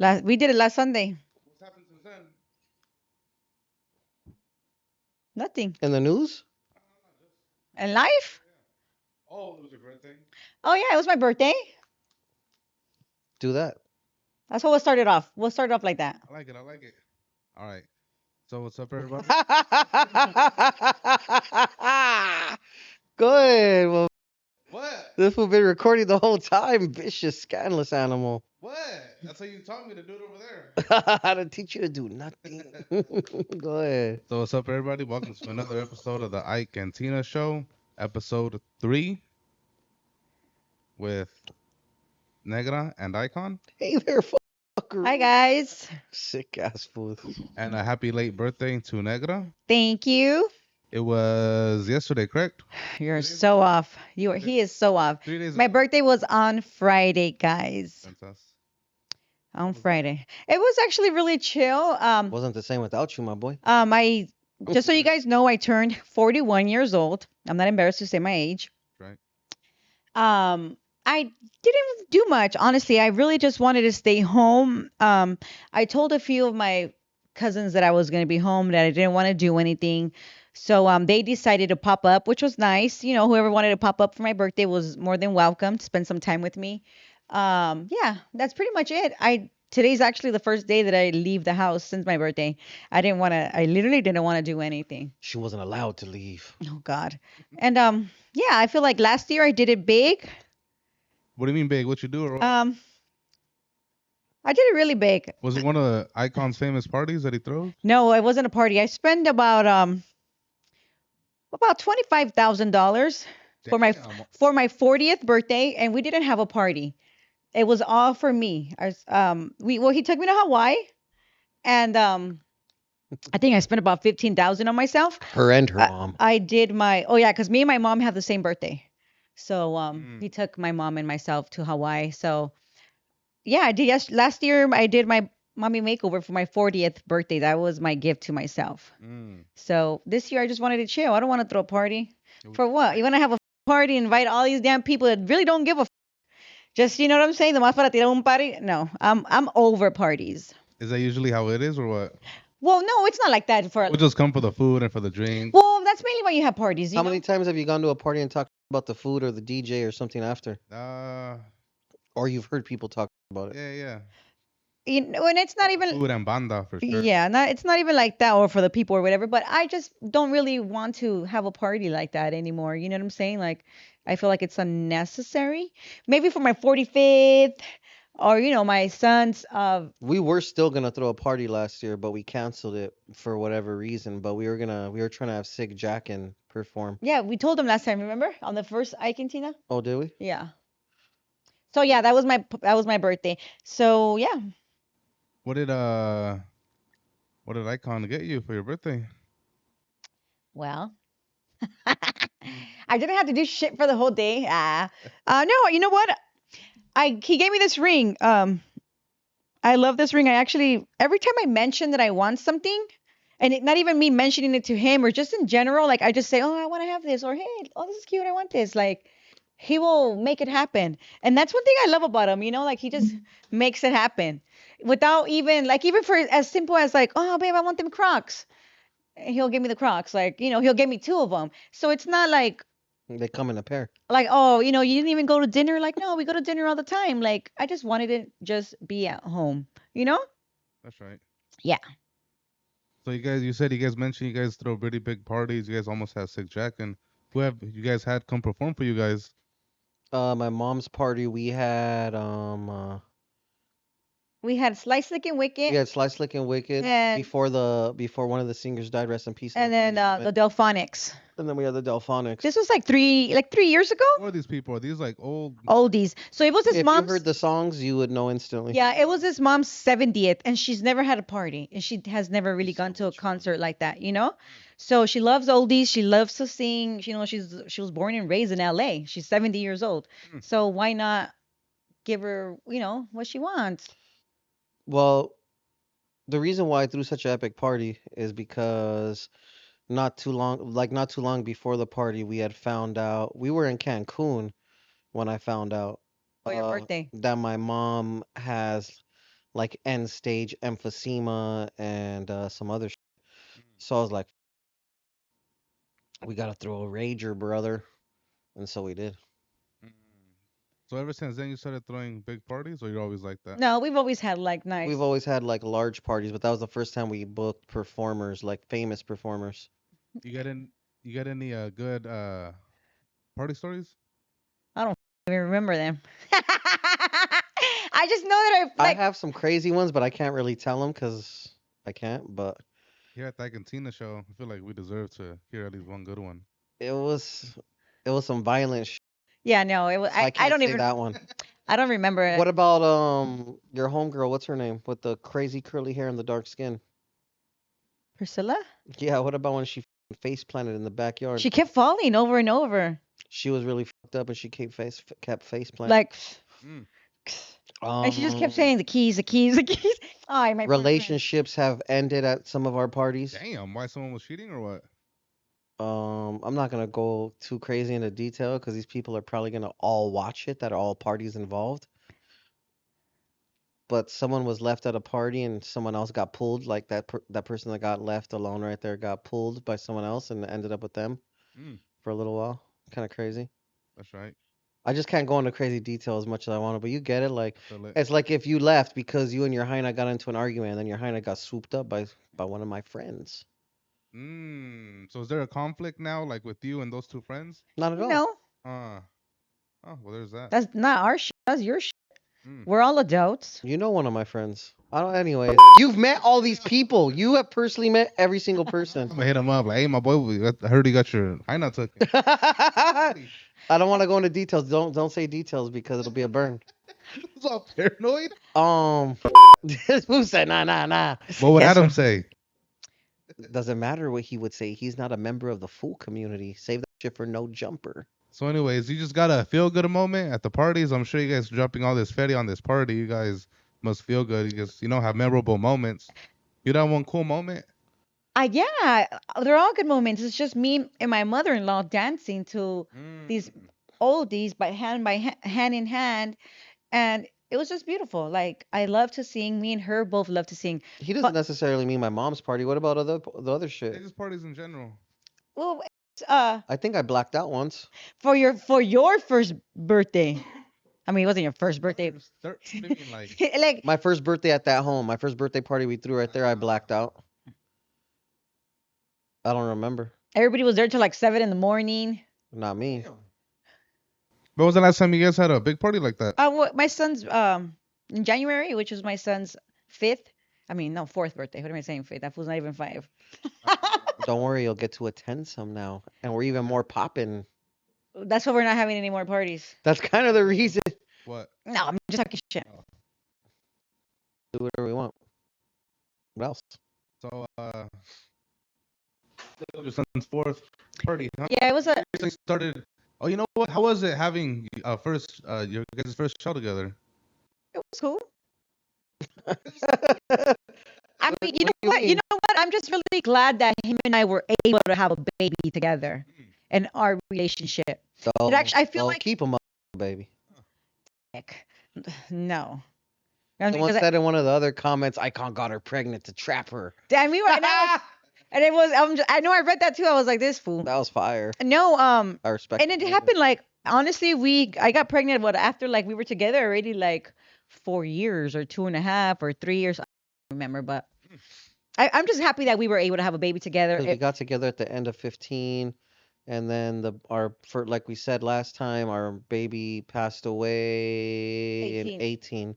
We did it last Sunday. What's happened since then? Nothing. In the news? And life? Oh, it was your birthday. Oh yeah, it was my birthday. Do that. That's what we'll start it off. We'll start it off like that. I like it. I like it. All right. So what's up, everybody? Good. Well, What? this will be recording the whole time. Vicious, scandalous animal. What? That's how you taught me to do it over there. How to teach you to do nothing. Go ahead. So what's up, everybody? Welcome to another episode of the Ike and Tina Show, episode 3, with Negra and Icon. Hey there, fucker. Hi guys. Sick ass fool. And a happy late birthday to Negra. Thank you. It was yesterday, correct? You're so off. He is so off. 3 days My ago. birthday was on Friday, guys. Fantastic. On Friday. It was actually really chill. Wasn't the same without you, my boy. I just so you guys know, I turned 41 years old. I'm not embarrassed to say my age. Right. I didn't do much, honestly. I really just wanted to stay home. I told a few of my cousins that I was going to be home, that I didn't want to do anything. So they decided to pop up, which was nice. You know, whoever wanted to pop up for my birthday was more than welcome to spend some time with me. Yeah, that's pretty much it. Today's actually the first day that I leave the house since my birthday. I literally didn't want to do anything. She wasn't allowed to leave. Oh God. And yeah, I feel like last year I did it big. What do you mean big? What you do? Or I did it really big. was it one of the Icon's famous parties that he throws? No, it wasn't a party. I spent about $25,000 for my Damn. 40th birthday, and we didn't have a party. It was all for me. He took me to Hawaii, and I think I spent about 15,000 on myself. Her and her mom. I did because me and my mom have the same birthday, so Mm. he took my mom and myself to Hawaii. So yeah, I did. Yes, last year I did my mommy makeover for my 40th birthday. That was my gift to myself. Mm. So this year I just wanted to chill. I don't want to throw a party. For what? You want to have a party, invite all these damn people that really don't give a just, you know what I'm saying? Nomás para tirar un party? No, I'm over parties. Is that usually how it is, or what? Well, no, it's not like that We'll just come for the food and for the drink. Well, that's mainly why you have parties. How many times have you gone to a party and talked about the food or the DJ or something after? Or you've heard people talk about it? Yeah. You know, and it's not even Food and banda for sure. Yeah, it's not even like that or for the people or whatever, but I just don't really want to have a party like that anymore. You know what I'm saying? Like I feel like it's unnecessary. Maybe for my 45th or my son's We were still gonna throw a party last year, but we canceled it for whatever reason. But we were trying to have Sig Jackin perform. yeah, we told them last time, remember? On the first Ike and Tina? Oh, did we? Yeah. So yeah, that was my birthday. So yeah. What did Icon get you for your birthday? Well, I didn't have to do shit for the whole day. No, you know what? He gave me this ring. I love this ring. I actually every time I mention that I want something, and not even me mentioning it to him or just in general, like I just say, "Oh, I want to have this," or "Hey, oh, this is cute. I want this." Like he will make it happen, and that's one thing I love about him. Like he just makes it happen without even for as simple as like, "Oh, babe, I want them Crocs." He'll give me the Crocs. Like he'll give me two of them. So it's not like They come in a pair. oh, you didn't even go to dinner. Like, no, we go to dinner all the time. Like, I just wanted to just be at home, That's right. Yeah. So you said you guys mentioned you guys throw pretty big parties. You guys almost had Sick Jack, and who have you guys had come perform for you guys? My mom's party, we had We had Slice Slick and Wicked. we had Slice Slick and Wicked And- before one of the singers died, rest in peace. and then the Delphonics. And then we had the Delphonics. This was like 3 years ago. Who are these people? Are these like old? Oldies. So it was his If mom's. you heard the songs, you would know instantly. Yeah, it was his mom's 70th, and she's never had a party, and she has never really gone to a concert like that. So she loves oldies. She loves to sing. She was born and raised in L.A. She's 70 years old. So why not give her what she wants? Well, the reason why I threw such an epic party is because not too long before the party, we had found out we were in Cancun when I found out For your birthday. that my mom has like end stage emphysema and some other shit. So I was like, we gotta throw a rager, brother. And so we did. Mm. So ever since then, you started throwing big parties, or you're always like that? No, we've always had like nice. We've always had like large parties, but that was the first time we booked performers, like famous performers. You got any good party stories? I don't even remember them. I just know that I I like. have some crazy ones, but I can't really tell them because I can't. But Here at the Cantina show, I feel like we deserve to hear at least one good one. it was some violent shit. Yeah, no, it was. So I I can't don't say even. that one. I don't remember it. What about your homegirl? What's her name with the crazy curly hair and the dark skin? Priscilla? Yeah. What about when she face planted in the backyard? She kept falling over and over. She was really fucked up, and she kept face planting. Like, Mm. and she just kept saying the keys, the keys, the keys. Oh, my poor friend. relationships have ended at some of our parties. Damn, why someone was cheating or what? I'm not gonna go too crazy into detail because these people are probably gonna all watch it that are all parties involved. But someone was left at a party and someone else got pulled, like that person that got left alone right there got pulled by someone else and ended up with them Mm. for a little while. Kind of crazy. That's right. I just can't go into crazy detail as much as I want to, but you get it. Like Feel it. it's like if you left because you and your hyena got into an argument, and then your hyena got swooped up by one of my friends. So is there a conflict now, like with you and those two friends? Not at all. No, Oh, well, there's that. that's not our shit. That's your shit. Mm. We're all adults. You know one of my friends. I don't. Anyways, you've met all these people. You have personally met every single I'm person. gonna hit him up like, hey, my boy, I heard you got your hyena taken. I don't want to go into details. Don't say details because it'll be a burn. Who's all paranoid? Who said nah? What would Yes, Adam sir. say? Doesn't matter what he would say. He's not a member of the full community. Save that shit for no jumper. So, anyways, you just got a feel good moment at the parties. I'm sure you guys dropping all this fatty on this party. You guys must feel good. You just, have memorable moments. You got one cool moment? Yeah, they're all good moments. It's just me and my mother-in-law dancing to these oldies hand in hand, and it was just beautiful. Like I love to sing. Me and her both love to sing. He doesn't But necessarily mean my mom's party. What about the other They shit? just parties in general. well, I think I blacked out once. for your first birthday. I mean, it wasn't your first birthday. What do you mean, like, Like My first birthday at that home. My first birthday party we threw right there. I blacked out. I don't remember. everybody was there till like 7 a.m. Not me. when was the last time you guys had a big party like that? My son's in January, which was my son's 5th. I mean, no, 4th birthday. What am I saying? 5th? That was not even 5. Don't worry, you'll get to attend some now, and we're even more popping. That's why we're not having any more parties. That's kind of the reason. What? No, I'm just talking shit. Do whatever we want. What else? So, your son's 4th party, huh? Yeah, it was a. You started. Oh, you know what? How was it having your guys' first show together? It was cool. I mean, you know What do you what? You mean? know what? I'm just really glad that him and I were able to have a baby together and our relationship. So, It actually, I feel like keep them up, baby. heck, no. Someone Because said in one of the other comments, Icon got her pregnant to trap her. damn, we were, and it was. I know I read that too. I was like, this fool. That was fire. No, I respect and it happened like honestly, I got pregnant after like we were together already like 4 years or 2.5 or 3 years. I don't remember, but I'm just happy that we were able to have a baby together. 'Cause we got together at the end of 15, and then like we said last time, our baby passed away in 18.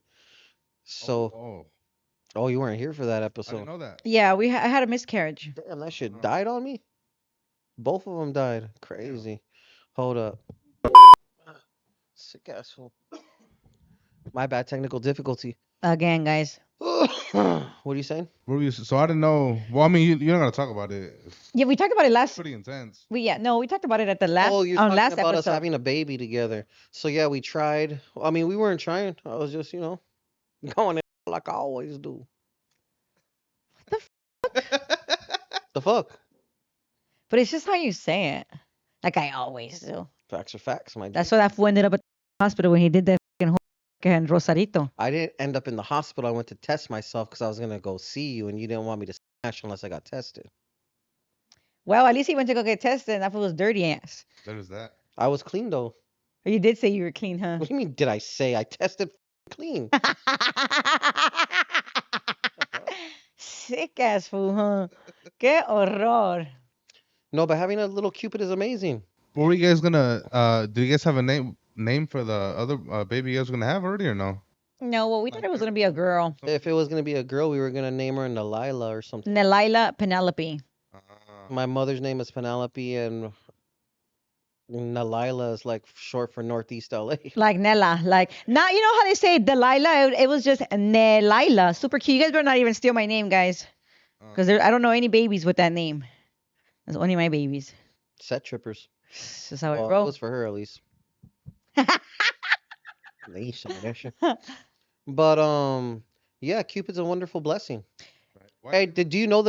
So, oh, you weren't here for that I episode. didn't know that. Yeah, I had a miscarriage. Damn, that shit died on me. Both of them died. Crazy. Hold up. Sick asshole. My bad. Technical difficulty. Again, guys. What are you saying? So I didn't know. Well, I mean, you're not gonna talk about it. It's Yeah, we talked about it last. pretty intense. We talked about it at the last Oh, you're on talking last about us episode. having a baby together. So yeah, we tried. I mean, we weren't trying. I was just, going in like I always do. The fuck? But it's just how you say it. Like I always do. Facts are facts, my That's why that fool ended up at the hospital when he did that fucking que en Rosarito. I didn't end up in the hospital. I went to test myself because I was gonna go see you, and you didn't want me to smash unless I got tested. Well, at least he went to go get tested, and that fool was dirty ass. There's that. I was clean though. You did say you were clean, huh? What do you mean? Did I say I tested clean? Sick ass fool, huh? Qué horror. No, but having a little Cupid is amazing. What were you guys gonna? Do you guys have a name for the other baby you guys were gonna have already or no? No, well, we thought it was gonna be a girl. If it was gonna be a girl, we were gonna name her Nalila or something. Nelaila Penelope. My mother's name is Penelope, and Nalila is like short for Northeast LA. Like Nella. Like, now, you know how they say Delilah? It was just Nelaila. Super cute. You guys better not even steal my name, guys. Because I don't know any babies with that name. That's only my babies. Set trippers. That's how Well, it it rolls. was for her at least. But yeah, Cupid's a wonderful blessing. Hey, did you know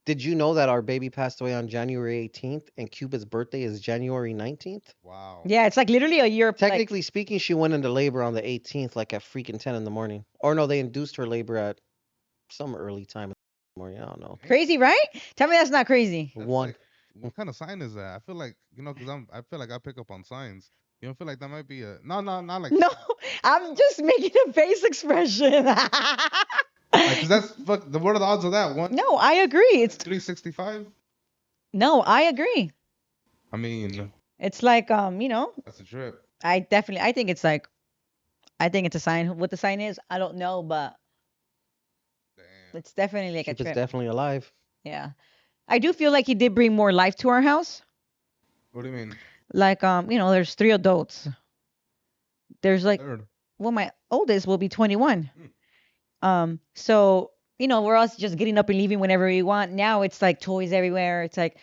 did you know that our baby passed away on January 18th and Cupid's birthday is January 19th? Wow. Yeah, it's like literally a year. Technically speaking, she went into labor on the 18th, like at freaking 10 in the morning. Or no, they induced her labor at some early time in the morning. I don't know. Crazy, right? Tell me that's not crazy. That's One. like, what kind of sign is that? I feel like because I feel like I pick up on signs. You don't feel like that might be a not like No, I'm just making a face expression. because that's what are the odds of that one? No, I agree. It's 365. no, I agree. I mean, It's like that's a trip. I think it's like, I think it's a sign. What the sign is, I don't know, but Damn. it's definitely like a Cupid's trip. definitely alive. Yeah, I do feel like he did bring more life to our house. What do you mean? Like there's 3 adults. There's like, Third. well, my oldest will be 21. So we're all just getting up and leaving whenever we want. Now it's like toys everywhere. It's like,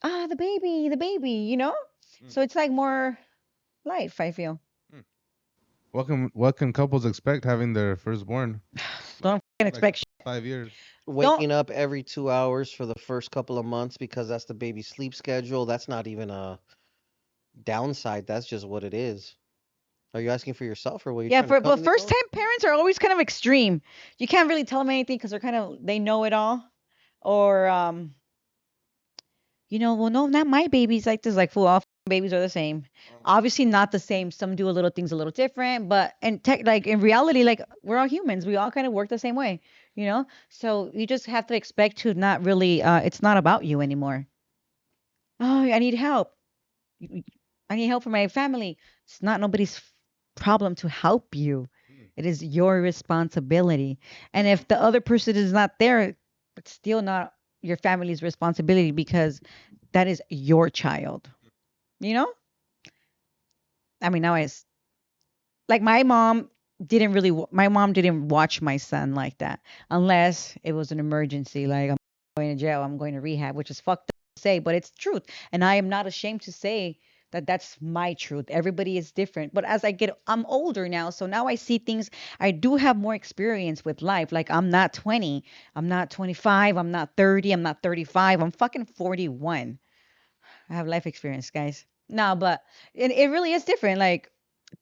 the baby, So it's like more life, I feel. What can couples expect having their firstborn? Don't expect 5 years. Waking up every 2 hours for the first couple of months because that's the baby's sleep schedule. That's not even a downside. That's just what it is. Are you asking for yourself or what? Yeah, but first time parents are always kind of extreme. You can't really tell them anything because they know it all, or well, no, not my babies like this. Like, all babies are the same. Obviously not the same. Some do a little things a little different, but like in reality, like we're all humans. We all kind of work the same way, So you just have to expect to not really. It's not about you anymore. Oh, I need help. I need help for my family. It's not nobody's problem to help you. It is your responsibility. And if the other person is not there, it's still not your family's responsibility because that is your child. I mean, like my mom didn't watch my son like that unless it was an emergency, like I'm going to jail, I'm going to rehab, which is fucked up to say, but it's truth. And I am not ashamed to say that that's my truth. Everybody is different. But as I'm older now, so now I see things. I do have more experience with life. Like I'm not 20, I'm not 25, I'm not 30, I'm not 35, I'm fucking 41. I have life experience, guys. No, but it really is different. Like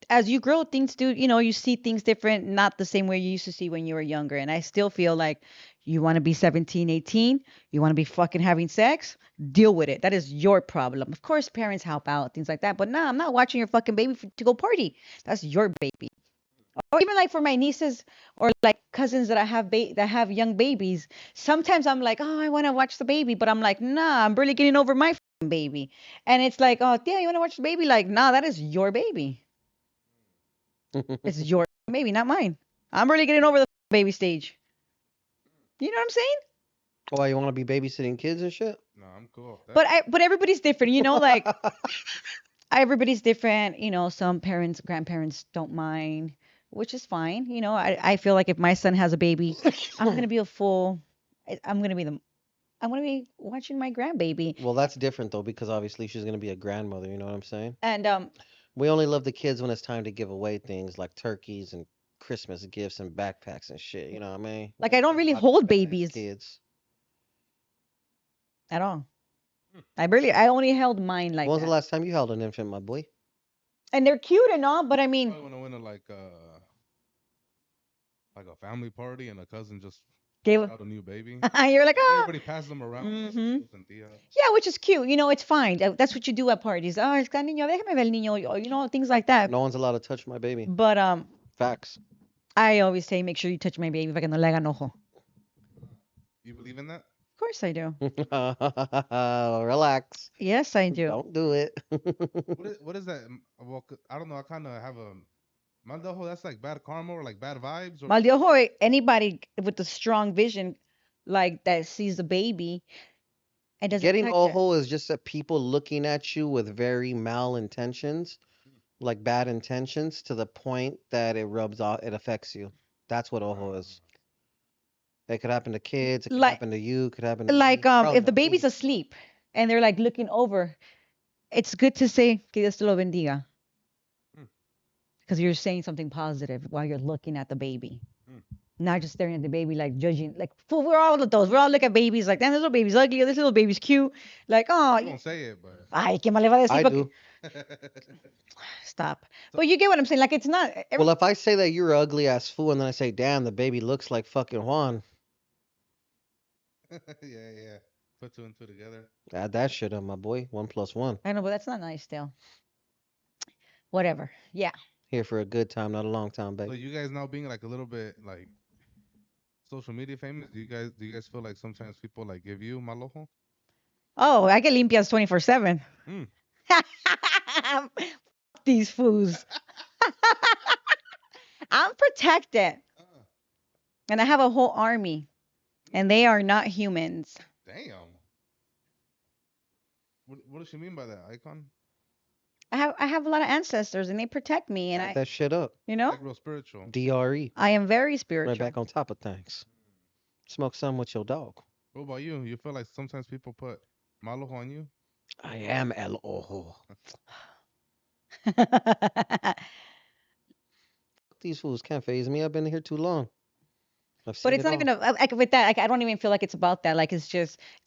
as you grow, things do, you see things different, not the same way you used to see when you were younger. And I still feel like you want to be 17, 18, you want to be fucking having sex, deal with it. That is your problem. Of course, parents help out, things like that. But no, I'm not watching your fucking baby to go party. That's your baby. Or even like for my nieces or like cousins that I have that have young babies. Sometimes I'm like, oh, I want to watch the baby, but I'm like, nah, I'm barely getting over my fucking baby. And it's like, oh, yeah, you want to watch the baby? Like, nah, that is your baby. It's your baby, not mine. I'm really getting over the baby stage. You know what I'm saying? Why, you want to be babysitting kids and shit? No, I'm cool. But everybody's different, like everybody's different. Some parents, grandparents don't mind, which is fine. I feel like if my son has a baby, I'm gonna be I'm gonna be watching my grandbaby. Well, that's different though, because obviously she's gonna be a grandmother. You know what I'm saying? And we only love the kids when it's time to give away things like turkeys and Christmas gifts and backpacks and shit. You know what I mean? like I don't really hold babies Kids. at all. I only held mine like When was that. the last time you held an infant, my boy? And they're cute and all, but I mean, When I going to like a family party and a cousin just Gave out a new baby. You're like, oh. Everybody passes them around. Mm-hmm. Tios and tias. Yeah, which is cute. You know, it's fine. That's what you do at parties. Oh, está niño, déjame ver el niño. You know, things like that. No one's allowed to touch my baby. But Facts. I always say, make sure you touch my baby para que no le hagan ojo. You believe in that? Of course I do. Relax. Yes, I do. Don't do it. What is that? Well, I don't know. I kind of have a mal de ojo. That's like bad karma or like bad vibes. Or Mal de ojo, anybody with a strong vision like that sees the baby and doesn't Getting touch it. ojo is just that people looking at you with very malintentions, like bad intentions, to the point that it rubs off, it affects you. That's what ojo is. It could happen to kids. It could Like- happen to you. It could happen to me. Like Probably if the not me. baby's asleep and they're like looking over, it's good to say que Dios te lo bendiga. Mm. Because you're saying something positive while you're looking at the baby. Mm. Not just staring at the baby like judging. Like fool, we're all of those. We all look at babies like, damn, this little baby's ugly, or this little baby's cute. Like, oh, you don't say it, but ay, ¿qué más le va a decir? I Porque- do. Stop. But you get what I'm saying. Like it's not. Well, if I say that you're ugly ass fool, and then I say, "Damn, the baby looks like fucking Juan," yeah. Put two and two together. add that shit up, my boy. 1 + 1. I know, but that's not nice still. Whatever. Yeah. Here for a good time, not a long time, So baby. you guys now being like a little bit like social media famous, do you guys feel like sometimes people like give you mal ojo? Oh, I get limpias 24/7. Mm. These fools. I'm protected. And I have a whole army. And they are not humans. Damn. What does she mean by that, Icon? I have a lot of ancestors and they protect me and Add I that shit up. Like real spiritual. DRE. I am very spiritual. Right back on top of things. Smoke some with your dog. What about you? You feel like sometimes people put mal ojo on you? I am El Ojo. These fools can't phase me. I've been here too long. I've seen But it's it not all. even like with that. Like I don't even feel like it's about that. Like it's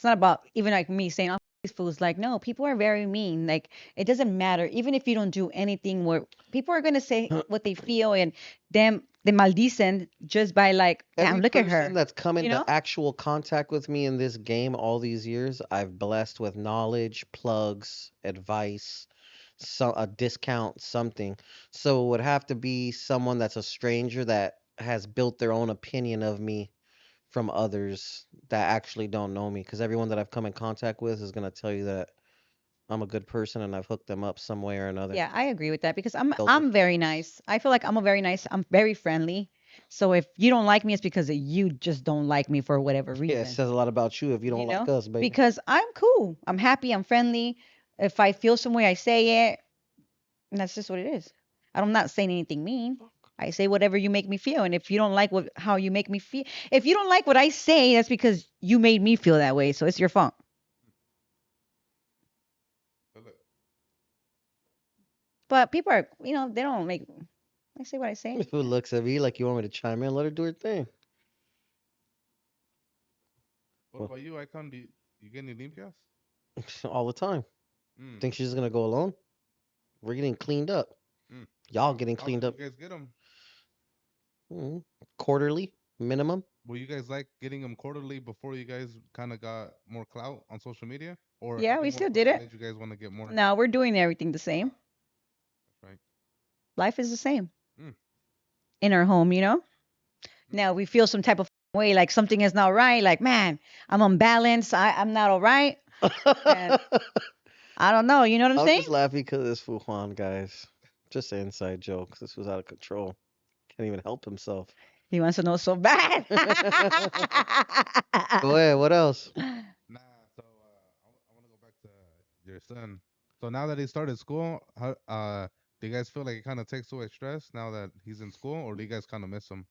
not about even like me saying, "Oh, these fools." Like no, people are very mean. Like it doesn't matter. Even if you don't do anything, where people are gonna say what they feel and them they maldicen just by like, damn, Every look at person her. that's come you into know? actual contact with me in this game all these years, I've blessed with knowledge, plugs, advice, a discount, something. So it would have to be someone that's a stranger that has built their own opinion of me from others that actually don't know me. Because everyone that I've come in contact with is gonna tell you that I'm a good person and I've hooked them up some way or another. Yeah, I agree with that because Filter I'm very filters. nice. I feel like I'm I'm very friendly. So if you don't like me, it's because you just don't like me for whatever Yeah, reason. it says a lot about you if you don't like know? us, baby. Because I'm cool. I'm happy. I'm friendly. If I feel some way, I say it. And that's just what it is. I'm not saying anything mean. I say whatever you make me feel. And if you don't like how you make me feel, if you don't like what I say, that's because you made me feel that way. So it's your fault. But people are, they don't make. I say what I say. Who looks at me like you want me to chime in? Let her do her thing. What about you, Icon? Do you get any limpias? All the time. Mm. Think she's just gonna go alone? We're getting cleaned up. Mm. Y'all getting How cleaned do up You guys get them? quarterly minimum. Were you guys like getting them quarterly before you guys kind of got more clout on social media? Or Yeah, having we more still clout did it. made you guys want to get more? No, we're doing everything the same. Right. Life is the same Mm. in our home, Now we feel some type of way, like something is not right. Like, man, I'm unbalanced. I'm not all right. I don't know. You know what I'm I'm saying? just laughing because this fool Juan, guys. Just an inside joke. This was out of control. Can't even help himself. He wants to know so bad. Go ahead. What else? Nah, so I want to go back to your son. So now that he started school, how do you guys feel like it kind of takes away stress now that he's in school, or do you guys kind of miss him?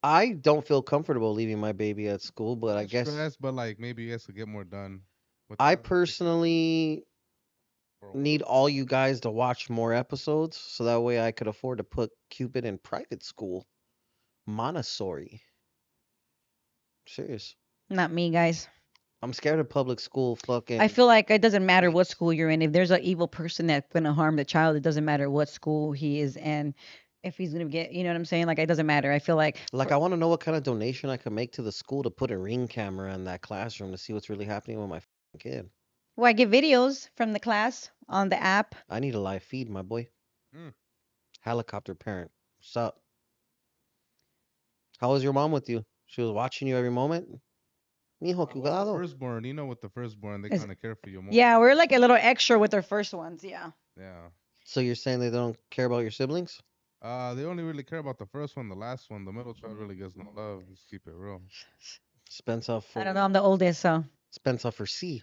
I don't feel comfortable leaving my baby at school, but I Not guess stress, but like maybe you guys could get more done. I personally need all you guys to watch more episodes so that way I could afford to put Cupid in private school. Montessori. Serious. Not me, guys. I'm scared of public school. Fucking. I feel like it doesn't matter what school you're in. If there's an evil person that's gonna harm the child, it doesn't matter what school he is in. If he's gonna get, you know what I'm saying? Like it doesn't matter. I feel like I want to know what kind of donation I could make to the school to put a Ring camera in that classroom to see what's really happening with my kid. well, I get videos from the class on the app. I need a live feed, my boy. Mm. Helicopter parent. What's up? How was your mom with you? She was watching you every moment? Mijo, cuidado. Firstborn, with the firstborn, they Is- kind of care for you more. Yeah, we're like a little extra with our first ones. Yeah. Yeah. So you're saying they don't care about your siblings? They only really care about the first one, the last one. The middle child really gets no love. Let's keep it real. Spencer for I don't know. I'm the oldest, so Spencer for C.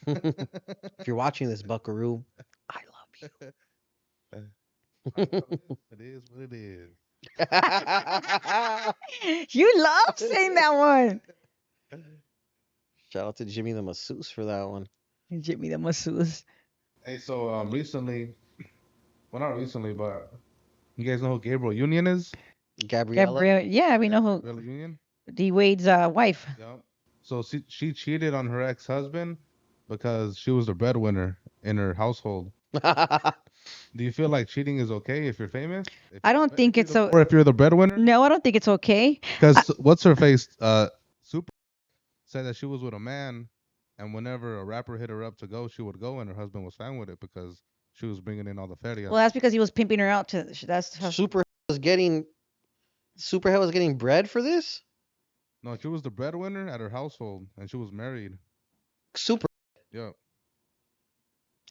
If you're watching this, Buckaroo, I love It is what it is. you. you love saying that one. Shout out to Jimmy the masseuse for that one. Jimmy the masseuse. Hey, so recently, well, not recently, but you guys know who Gabriel Union is? Gabriella. Gabrielle. Yeah, we know who Gabriel Union. D Wade's wife. Yeah. So she cheated on her ex-husband because she was the breadwinner in her household. Do you feel like cheating is okay if you're famous? I don't think it's so. Or if you're the breadwinner? No, I don't think it's okay. Because what's her face? Super said that she was with a man, and whenever a rapper hit her up to go, she would go, and her husband was fine with it because she was bringing in all the feria. Well, that's because he was pimping her out to. That's how, Superhead was getting bread for this? No, she was the breadwinner at her household, and she was married. Super. Yeah.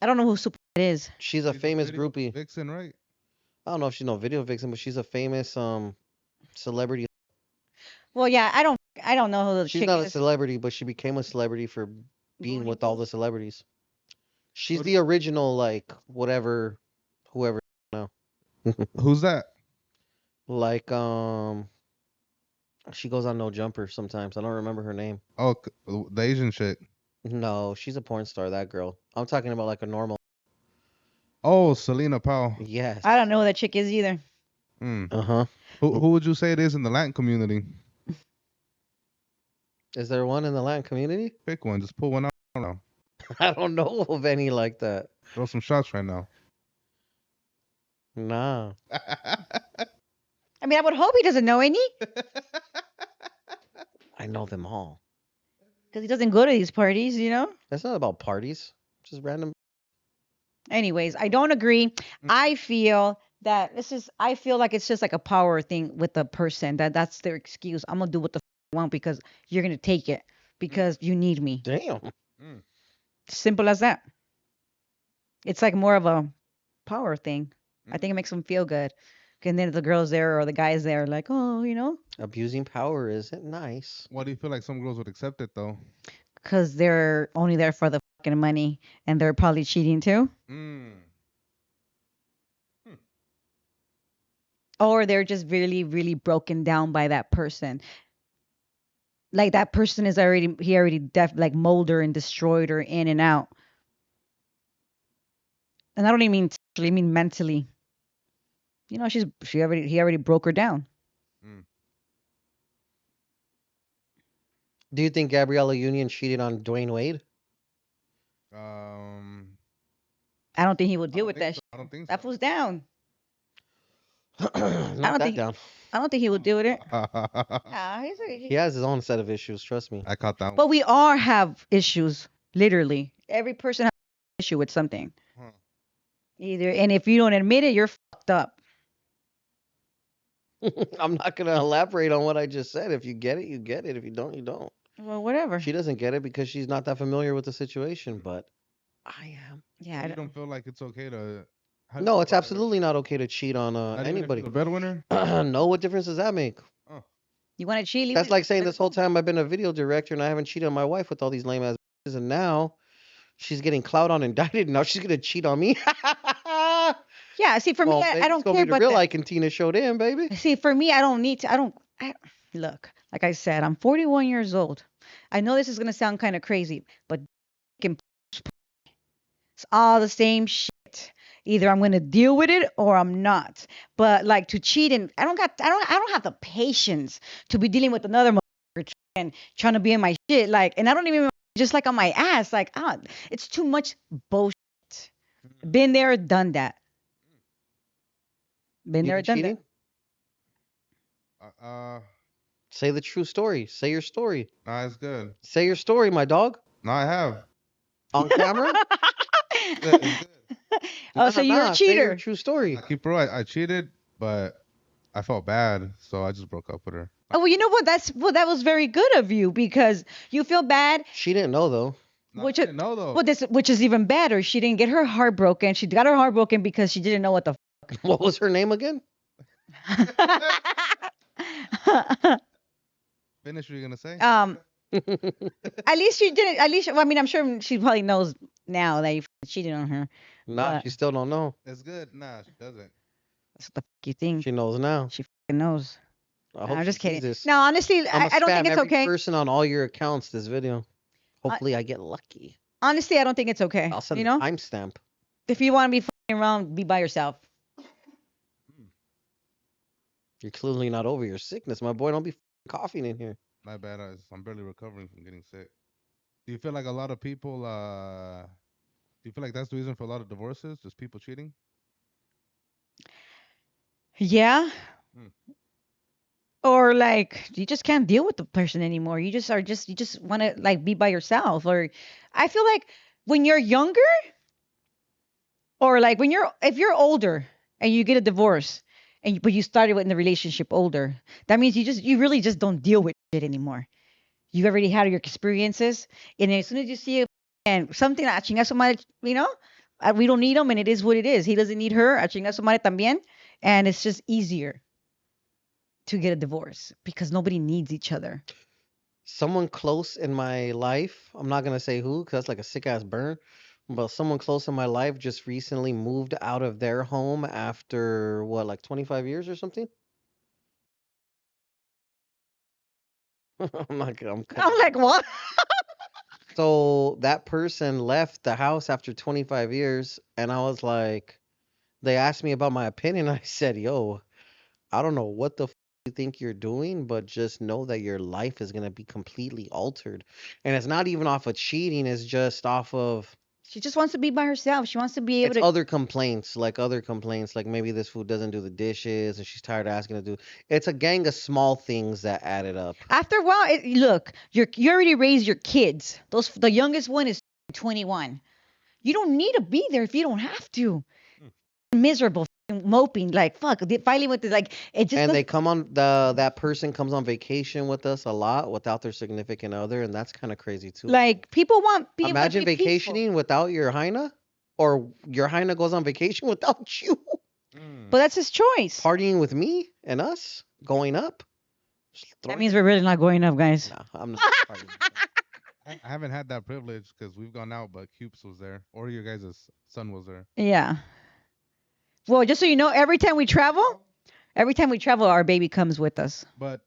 I don't know who Super is. She's a She's famous video groupie. Vixen, right? I don't know if she's no video vixen, but she's a famous celebrity. Well, yeah, I don't know who the She's chick not a is. celebrity, but she became a celebrity for being Booty with all the calls? celebrities. She's Booty- the original, like, whoever. Who's that? Like, she goes on No Jumper sometimes. I don't remember her name. Oh, the Asian chick. No, she's a porn star, that girl. I'm talking about like a normal. Oh, Selena Powell. Yes. I don't know who that chick is either. Mm. Uh-huh. Who would you say it is in the Latin community? Is there one in the Latin community? Pick one. Just pull one out now. I don't know of any like that. Throw some shots right now. Nah. I mean, I would hope he doesn't know any I know them all. because he doesn't go to these parties, you know? It's not about parties. Just random. Anyways, I don't agree. I feel that I feel like it's just like a power thing with the person that's their excuse. I'm going to do what the I want because you're going to take it because you need me. Damn. Simple as that. It's like more of a power thing. I think it makes them feel good. And then the girl's there or the guy's there, like, oh, you know, Abusing power isn't nice. Why do you feel like some girls would accept it though? because they're only there for the fucking money and they're probably cheating too. Or they're just really, really broken down by that person. Like that person is he already like molded her and destroyed her in and out. And I don't even mean sexually, I mean mentally. You know, he already broke her down. Do you think Gabriella Union cheated on Dwayne Wade? I I don't think he would deal with that. I don't think That so. fool's down. Not don't that think- down. I don't think he would deal with it. He has his own set of issues, trust me. I caught that one. But we all have issues, literally. Every person has an issue with something. Huh. And if you don't admit it, you're fucked up. I'm not going to elaborate on what I just said. If you get it, you get it. If you don't, you don't. Well, whatever. She doesn't get it because she's not that familiar with the situation, but I am. Yeah, I You don't feel like it's okay to? how do you No, feel it's about it? absolutely not okay to cheat on Not even if you're anybody. the breadwinner. No, what difference does that make? You want to cheat? leave That's it- like saying this whole time I've been a video director and I haven't cheated on my wife with all these lame ass bitches, and now she's getting clout on indicted. And now she's gonna cheat on me. Yeah, see, for me, Well, I baby, don't it's gonna care be the about real that. like and Tina showed in, baby. See, for me, I don't need to. Look, like I said, I'm 41 years old. I know this is gonna sound kind of crazy, but it's all the same shit. Either I'm gonna deal with it or I'm not. But like to cheat and I don't have the patience to be dealing with another motherfucker and trying to be in my shit. Like, and I don't even just like on my ass. Like, it's too much bullshit. Mm. Been there, done that. Been You there, been done cheating? Uh, Say the true story. Say your story. nah, it's good. Say your story, my dog. No, I have. On camera? It's good. It's good. Oh, so you're a Say your cheater. true story. I keep bro. I cheated, but I felt bad, so I just broke up with her. Oh, well, you know what? That was very good of you because you feel bad. She didn't know though. No, Which I is didn't know though. which is even better. She didn't get her heart broken. She got her heart broken because she didn't know what the. What was her name again? Finish what you're gonna say. At least she didn't. At least, well, I mean, I'm sure she probably knows now that you cheated on her. Nah, But she still don't know. It's good. Nah, she doesn't. that's what the fuck you think. She knows now. She fucking knows. I Nah, hope I'm she just kidding. sees this. No, honestly, I'm gonna I don't spam think it's every okay. person on all your accounts this video. Hopefully I get lucky. Honestly, I don't think it's okay. I'll send You a know, timestamp. if you want to be fucking around, be by yourself. You're clearly not over your sickness, my boy. Don't be coughing in here. My bad. I'm barely recovering from getting sick. Do you feel like a lot of people? Do you feel like that's the reason for a lot of divorces? Just people cheating? Yeah. Hmm. Or like you just can't deal with the person anymore. You just want to like be by yourself. Or I feel like when you're younger, or like if you're older and you get a divorce, but you started in the relationship older, that means you really just don't deal with it anymore. You already had your experiences, and as soon as you see and something a chingar su madre, we don't need him, and it is what it is. He doesn't need her, a chingar su madre también, and it's just easier to get a divorce because nobody needs each other. Someone close in my life, I'm not gonna say who, because that's like a sick ass burn. But someone close in my life just recently moved out of their home after what, like 25 years or something? I'm not gonna. I'm like, what? So that person left the house after 25 years, and I was like, they asked me about my opinion. I said, yo, I don't know what the you think you're doing, but just know that your life is gonna be completely altered. And it's not even off of cheating, it's just off of She just wants to be by herself. She wants to be able it's to. other complaints, like maybe this food doesn't do the dishes and she's tired of asking to do. It's a gang of small things that added up. After a while, look, you already raised your kids. The youngest one is 21. You don't need to be there if you don't have to. Miserable, moping, like fuck. Finally went to like it just. And they come on that person comes on vacation with us a lot without their significant other, and that's kind of crazy too. Like people want people. Imagine vacationing without your hyena, or your hyena goes on vacation without you. But that's his choice. Partying with me and us, going up. That means we're really not going up, guys. Nah, I'm not partying. I haven't had that privilege because we've gone out, but Cupes was there, or your guys' son was there. Yeah. Well, just so you know, every time we travel, our baby comes with us. But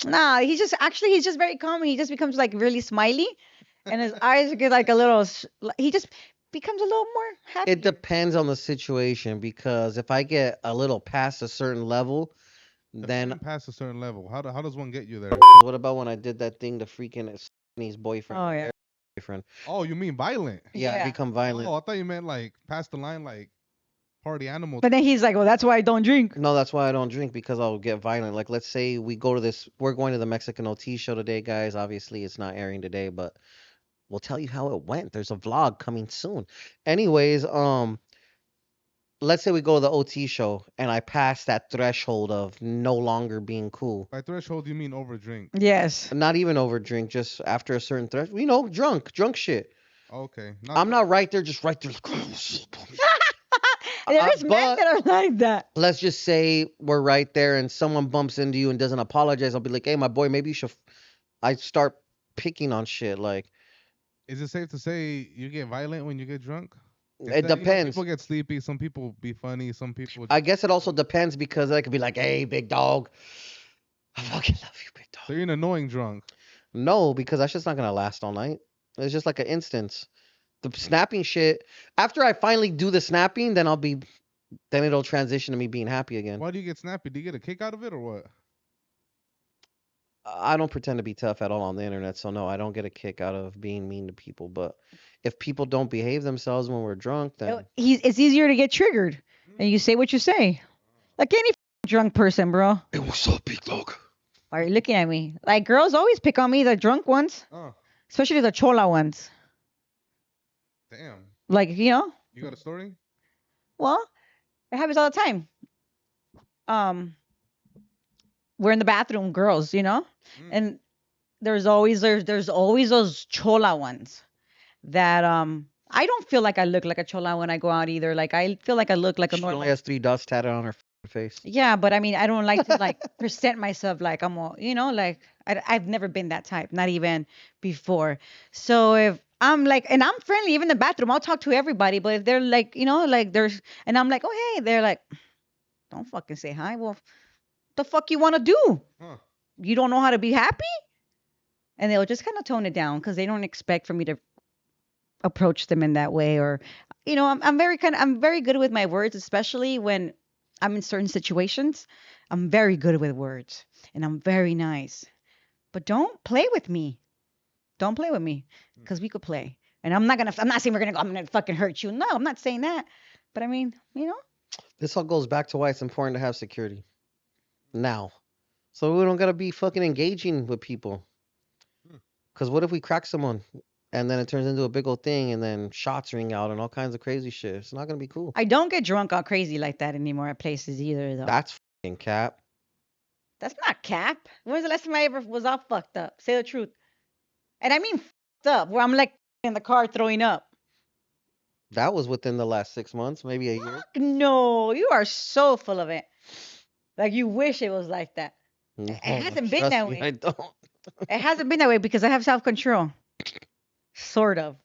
Nah, he's just very calm. He just becomes like really smiley, and his eyes get like a little. He just becomes a little more happy. It depends on the situation, because if I get a little past a certain level, then past a certain level, how does one get you there? what about when I did that thing to freaking his boyfriend? Oh yeah. Boyfriend. Oh, you mean violent? Yeah, Yeah. become violent. Oh, I thought you meant like past the line, like party animal. But then he's like, "Well, that's why I don't drink." No, that's why I don't drink, because I'll get violent. Like, let's say we're going to the Mexican OT show today, guys. Obviously, it's not airing today, but we'll tell you how it went. There's a vlog coming soon. Anyways, let's say we go to the OT show and I pass that threshold of no longer being cool. By threshold, you mean over drink? Yes. Not even over drink, just after a certain threshold. Drunk shit. Okay. I'm not right there, just right there. There is men but- that are like that. Let's just say we're right there and someone bumps into you and doesn't apologize. I'll be like, hey, my boy, maybe you should. I start picking on shit. Like, Is it safe to say you get violent when you get drunk? it depends. People get sleepy. Some people be funny. Some people. I guess it also depends, because I could be like, hey, big dog, I fucking love you, big dog. So you're an annoying drunk. No, because that's just not going to last all night. It's just like an instance. The snapping shit, after I finally do the snapping, then it'll transition to me being happy again. Why do you get snappy? Do you get a kick out of it or what? I don't pretend to be tough at all on the internet, so no, I don't get a kick out of being mean to people. But if people don't behave themselves when we're drunk, then It's easier to get triggered, and you Mm. say what you say, like any drunk person, bro. hey, what's up, big dog? Why are you looking at me? Like girls always pick on me, the drunk ones, Oh, especially the chola ones. damn. Like You got a story? well, it happens all the time. We're in the bathroom, girls, Mm. and there's always those chola ones that I don't feel like I look like a chola when I go out either. Like I feel like I look like a She only normal. has 3 dots tatted on her face. Yeah, but I mean, I don't like to like present myself like I'm all, like I've never been that type, not even before. So if I'm like, and I'm friendly, even in the bathroom, I'll talk to everybody. But if they're like, like there's, and I'm like, oh hey, they're like, don't fucking say hi. Well, the fuck you want to do? Huh. You don't know how to be happy? And they'll just kind of tone it down because they don't expect for me to approach them in that way. Or, I'm very good with my words, especially when I'm in certain situations. I'm very good with words and I'm very nice. But don't play with me. Don't play with me because we could play. And I'm not saying I'm gonna fucking hurt you. No, I'm not saying that. But I mean, This all goes back to why it's important to have security now. So we don't gotta be fucking engaging with people. Hmm. Because what if we crack someone and then it turns into a big old thing and then shots ring out and all kinds of crazy shit? It's not gonna be cool. I don't get drunk all crazy like that anymore at places either, though. That's fucking cap. That's not cap. When was the last time I ever was all fucked up? Say the truth. And I mean fucked up, where I'm like in the car throwing up. That was within the last 6 months, maybe a year. No, you are so full of it. Like you wish it was like that. No, hasn't been trust that me, way. I don't. It hasn't been that way because I have self-control. Sort of.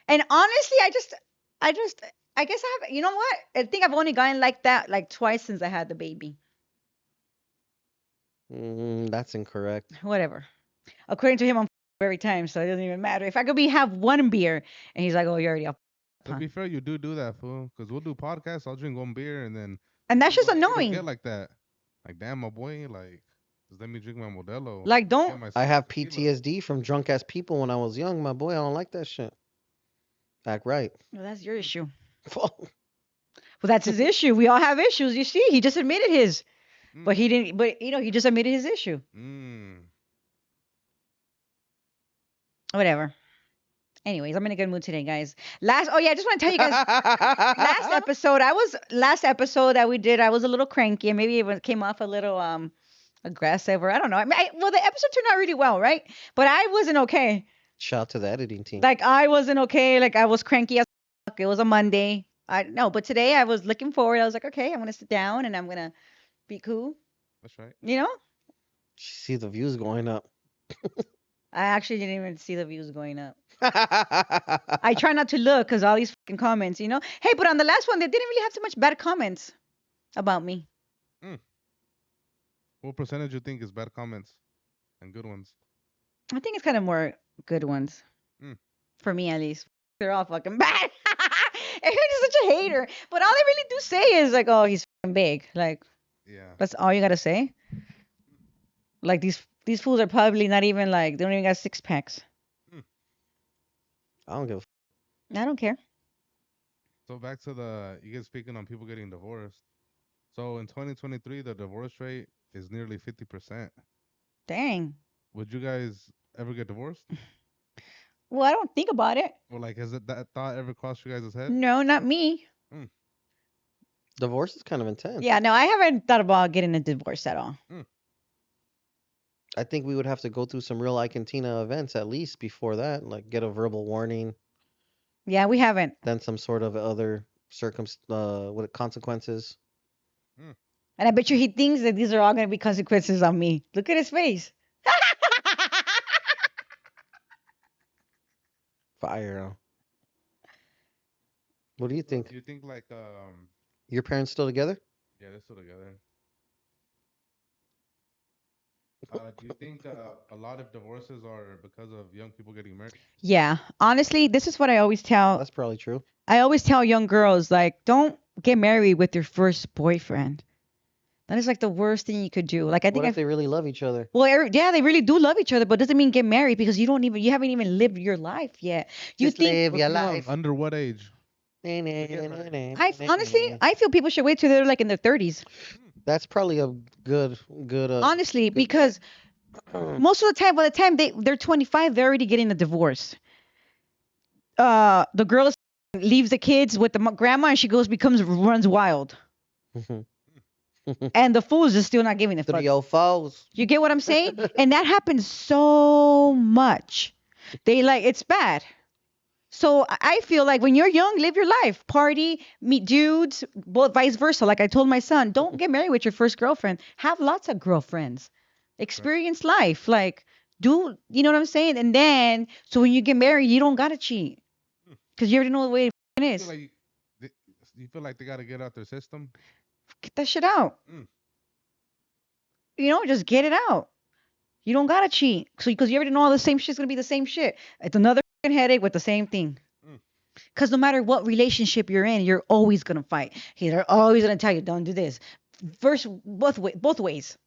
And honestly, I guess I have, you know what? I think I've only gotten like that like twice since I had the baby. That's incorrect. Whatever. According to him, I'm every time, so it doesn't even matter. If I could have one beer and he's like, oh, you're already up. To be fair, you do that, fool. Because we'll do podcasts. I'll drink one beer and then. And that's just Like, it'll annoying. Get like that. Like, damn, my boy. Like, just let me drink my Modelo. Like, don't. Get myself I have tequila. PTSD from drunk ass people when I was young, my boy. I don't like that shit. Act right. Well, that's your issue. Well, Well, that's his issue. We all have issues. You see, he just admitted his, Mm. but he didn't. But he just admitted his issue. Whatever. Anyways, I'm in a good mood today, guys. Oh yeah, I just want to tell you guys. Last episode that we did, I was a little cranky and maybe it came off a little aggressive or I don't know. I mean, well, the episode turned out really well, right? But I wasn't okay. Shout out to the editing team. Like I wasn't okay. Like I was cranky as fuck. It was a Monday. But today I was looking forward. I was like, okay, I'm gonna sit down and I'm gonna be cool. That's right. See the views going up. I actually didn't even see the views going up. I try not to look because all these fucking comments, Hey, but on the last one, they didn't really have too much bad comments about me. What percentage do you think is bad comments and good ones? I think it's kind of more good ones. For me, at least. They're all fucking bad. Everyone's such a hater. But all they really do say is like, oh, he's fucking big. Like, yeah. That's all you got to say? Like, these fools are probably not even like, they don't even got 6 packs. I don't give a I don't care. So back to you guys speaking on people getting divorced. So in 2023, the divorce rate is nearly 50%. Dang. Would you guys ever get divorced? Well, I don't think about it. Or like, has that thought ever crossed you guys' head? No, not me. Divorce is kind of intense. Yeah, no, I haven't thought about getting a divorce at all. I think we would have to go through some real Ike and Tina events at least before that, like get a verbal warning, Yeah, we haven't. then some sort of other consequences. And I bet you he thinks that these are all going to be consequences on me. Look at his face. Fire. What do you think? Do you think like Your parents still together? yeah, they're still together. Do you think a lot of divorces are because of young people getting married? Yeah, honestly, this is what I always tell. That's probably true. I always tell young girls, like, don't get married with your first boyfriend. That is like the worst thing you could do. Like I What think if they really love each other? well, yeah, they really do love each other, but doesn't mean get married because you haven't even lived your life yet. You Just think live your Come on, life. under what age? I honestly I feel people should wait till they're like in their 30s. That's probably a good Honestly, good because most of the time, by the time they're 25, they're already getting a divorce. The girl leaves the kids with the grandma, and she runs wild, and the fool's just still not giving a fuck. 304s. You get what I'm saying? And that happens so much. It's bad. So I feel like when you're young, live your life, party, meet dudes, both vice versa. Like I told my son, don't get married with your first girlfriend. Have lots of girlfriends. Experience life. Like do you know what I'm saying? And then so when you get married, you don't gotta cheat because you already know the way it You is. feel like you feel like they gotta get out their system. Get that shit out. Just get it out. You don't gotta cheat. So because you already know all the same shit's gonna be the same shit. It's another headache with the same thing. Because no matter what relationship you're in, you're always gonna fight. They're always gonna tell you, don't do this. Both ways.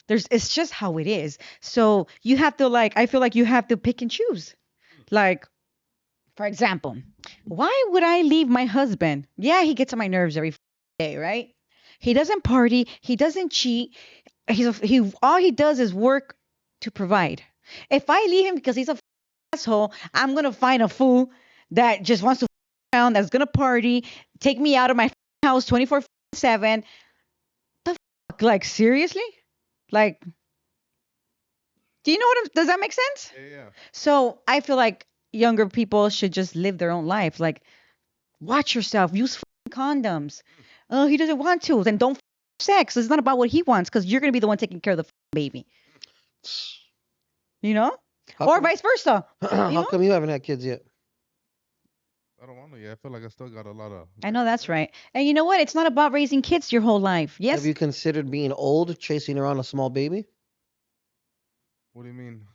It's just how it is. So you have to I feel like you have to pick and choose. Like, for example, why would I leave my husband? Yeah, he gets on my nerves every day, right? He doesn't party. He doesn't cheat. All he does is work to provide. If I leave him because he's a asshole, I'm gonna find a fool that just wants to around, that's gonna party, take me out of my house 24/7. The fuck? Like seriously? Like, do you know does that make sense? Yeah. So I feel like younger people should just live their own life. Like, watch yourself. Use condoms. Oh, he doesn't want to. Then don't sex. It's not about what he wants because you're gonna be the one taking care of the baby. You know? Or vice versa. How come you haven't had kids yet? I don't want to. Yeah, I feel like I still got a lot of. I know that's right. And you know what? It's not about raising kids your whole life. Yes. Have you considered being old, chasing around a small baby? What do you mean?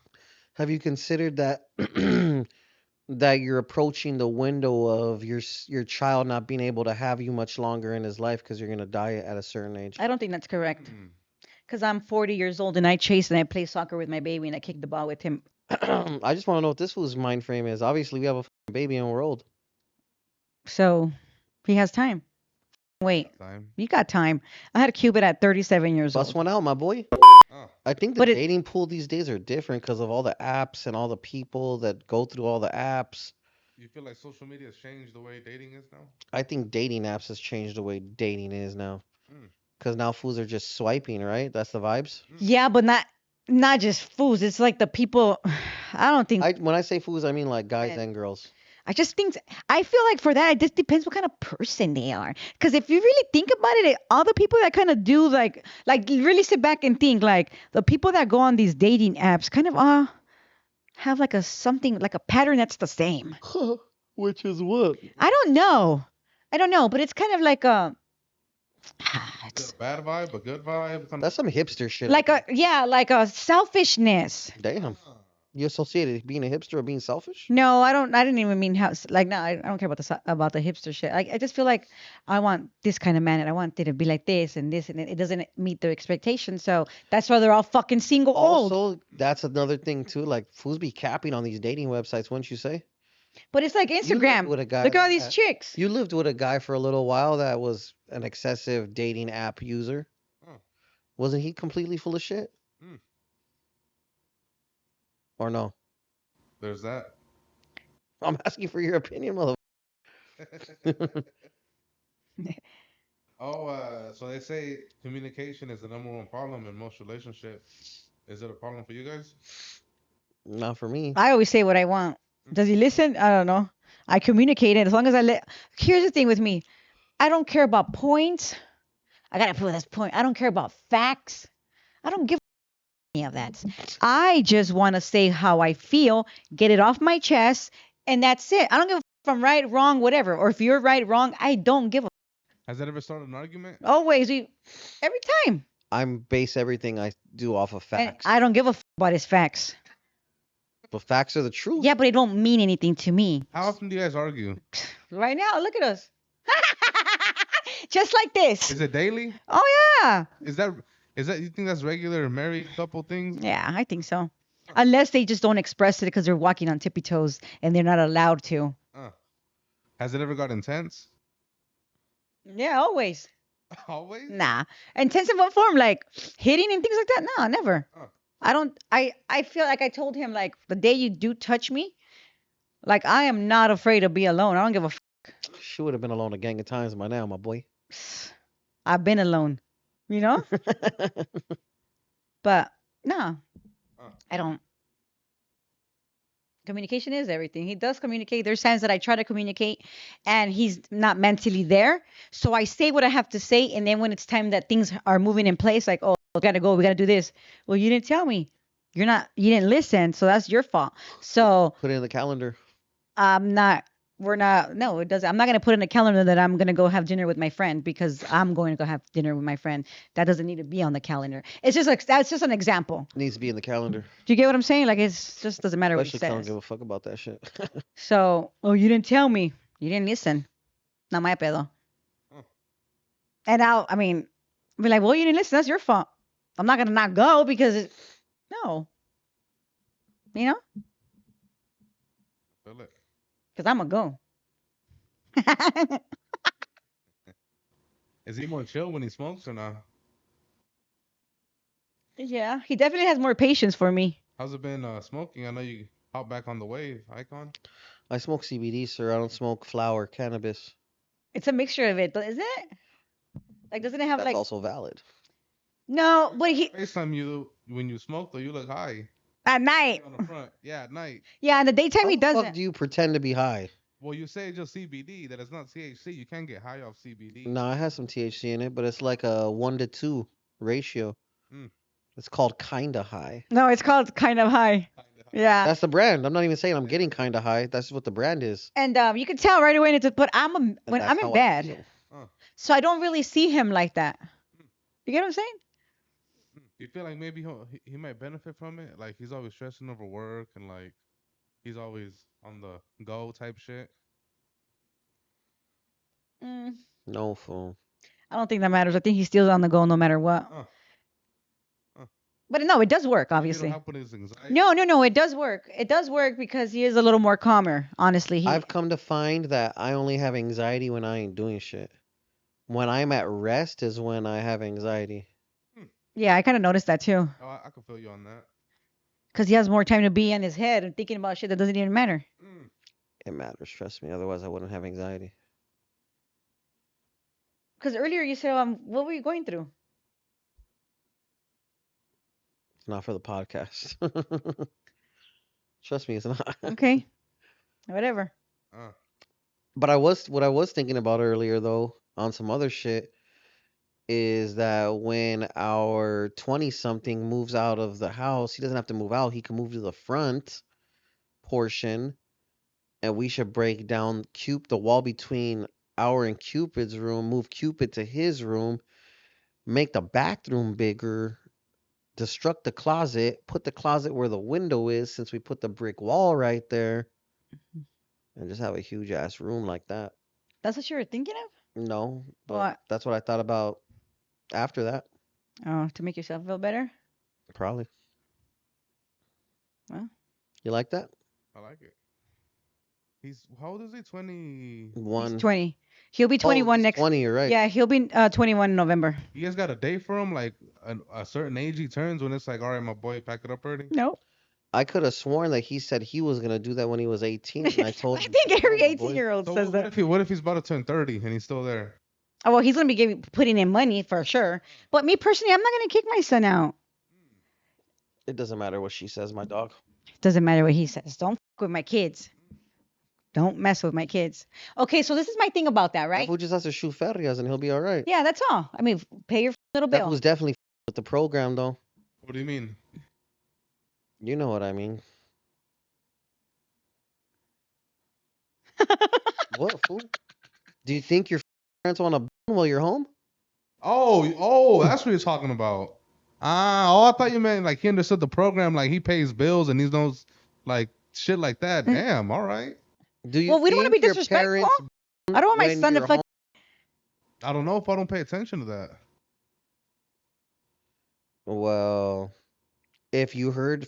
Have you considered that that you're approaching the window of your child not being able to have you much longer in his life because you're gonna die at a certain age? I don't think that's correct. Because I'm 40 years old and I chase and I play soccer with my baby and I kick the ball with him. I just want to know what this fool's mind frame is. Obviously, we have a baby and we're old. So he has time. Wait, you got time. I had a Cupid at 37 years old. Bust one out, my boy. I think the dating pool these days are different because of all the apps and all the people that go through all the apps. You feel like social media has changed the way dating is now? I think dating apps has changed the way dating is now. Because now fools are just swiping, right? That's the vibes. Yeah, but not just fools. It's like the people. I don't think. When I say fools, I mean like guys and girls. I feel like for that, it just depends what kind of person they are. Because if you really think about it, all the people that kind of do like really sit back and think, like the people that go on these dating apps kind of have like a pattern that's the same. Which is what? I don't know, but it's kind of like it's a bad vibe, a good vibe. That's some hipster shit. Like a selfishness. Damn. You associated being a hipster or being selfish? No, I don't. I didn't even mean no. I don't care about the hipster shit. I just feel like I want this kind of man, and I want it to be like this and this, and it doesn't meet their expectations. So that's why they're all fucking single. Also, that's another thing too. Like fools be capping on these dating websites, wouldn't you say? But it's like Instagram. Look at all these chicks. You lived with a guy for a little while that was an excessive dating app user. Wasn't he completely full of shit? Or no? There's that. I'm asking for your opinion, motherfucker. So they say communication is the number one problem in most relationships. Is it a problem for you guys? Not for me. I always say what I want. Does he listen? I don't know. I communicate it as long as Here's the thing with me. I don't care about points. I gotta prove this point. I don't care about facts. I don't give any of that. I just want to say how I feel, get it off my chest, and that's it. I don't give a if I'm right, wrong, whatever. Or if you're right, wrong, I don't give a. Has that ever started an argument? Always. Every time. I base everything I do off of facts. And I don't give a about his facts. But facts are the truth. Yeah, but it don't mean anything to me. How often do you guys argue? Right now, look at us. Just like this. Is it daily? Oh yeah. Is that you think that's regular married couple things? Yeah, I think so. Unless they just don't express it because they're walking on tippy toes and they're not allowed to. Has it ever got intense? Yeah, always. Always? Nah. Intense in what form? Like hitting and things like that? No, never. Oh. I feel like I told him like the day you do touch me, like I am not afraid to be alone. I don't give a She would have been alone a gang of times by now, my boy. I've been alone, you know? But no, I don't. Communication is everything. He does communicate. There's times that I try to communicate and he's not mentally there. So I say what I have to say. And then when it's time that things are moving in place, like, oh, we gotta go, we gotta do this. Well, you didn't tell me. You didn't listen. So that's your fault. So Put it in the calendar. no, it doesn't. I'm not going to put in a calendar that I'm going to go have dinner with my friend because I'm going to go have dinner with my friend. That doesn't need to be on the calendar. It's just like, that's just an example. It needs to be in the calendar. Do you get what I'm saying? Like, it's just doesn't matter Especially 'cause I what don't he give says. a fuck about that shit. So, oh, you didn't tell me. You didn't listen. Not my pedo. And I mean, be like, well, you didn't listen. That's your fault. I'm not going to not go because no. You know? Feel it. Because I'm going to go. Is he more chill when he smokes or not? Yeah, he definitely has more patience for me. How's it been smoking? I know you hop back on the wave, Icon. I smoke CBD, sir. I don't smoke flower, cannabis. It's a mixture of it, is it? Like, doesn't it have That's like? also valid. No, but FaceTime you when you smoke though, you look high. At night. On the front. Yeah, at night. Yeah, in the daytime How he the fuck doesn't. do you pretend to be high? Well, you say it's just CBD, that it's not THC. You can't get high off CBD. No, it has some THC in it, but it's like a 1-to-2 ratio. It's called kinda high. No, it's called kind of high. Yeah. That's the brand. I'm not even saying I'm getting kinda high. That's what the brand is. And you can tell right away. But when that's I'm how in I bed, feel. so I don't really see him like that. You get what I'm saying? You feel like maybe he might benefit from it? Like he's always stressing over work and like he's always on the go type shit. No, fool. I don't think that matters. I think he's still on the go no matter what. But no, it does work, obviously. Help with his anxiety? No, it does work. It does work because he is a little more calmer, honestly. I've come to find that I only have anxiety when I ain't doing shit. When I'm at rest is when I have anxiety. Yeah, I kind of noticed that too. Oh, I can feel you on that. Because he has more time to be in his head and thinking about shit that doesn't even matter. It matters, trust me. Otherwise, I wouldn't have anxiety. Because earlier you said, what were you going through? It's not for the podcast. Trust me, it's not. Okay. Whatever. But what I was thinking about earlier, though, on some other shit, is that when our 20-something moves out of the house, he doesn't have to move out. He can move to the front portion, and we should break down the wall between our and Cupid's room, move Cupid to his room, make the bathroom bigger, destruct the closet, put the closet where the window is since we put the brick wall right there, and just have a huge ass room like that. That's what you were thinking of? No, but that's what I thought about after that. Oh, to make yourself feel better? Probably. Well. You like that? I like it. How old is he? 21. He's 20. He'll be 21 next. 20, you're right. Yeah, he'll be 21 in November. You guys got a date for him? Like a certain age he turns when it's like, all right, my boy, pack it up already? No. I could have sworn that he said he was gonna do that when he was 18. And I told him. I think every 18-year-old says that. What if he's about to turn 30 and he's still there? Oh, well, he's gonna be putting in money for sure. But me personally, I'm not gonna kick my son out. It doesn't matter what she says, my dog. It doesn't matter what he says. Don't fuck with my kids. Don't mess with my kids. Okay, so this is my thing about that, right? Who just has to shoot ferias and he'll be all right. Yeah, that's all. I mean, pay your little bill. That was definitely with the program, though. What do you mean? You know what I mean. What, fool? Do you think your parents want to while you're home? Oh, that's what you're talking about. I thought you meant like he understood the program, like he pays bills and he knows like shit like that. Damn, all right. Do you Well, we don't want to be think your disrespectful. parents I don't want my when son to you're fuck. I don't know if I don't pay attention to that. Well, if you heard,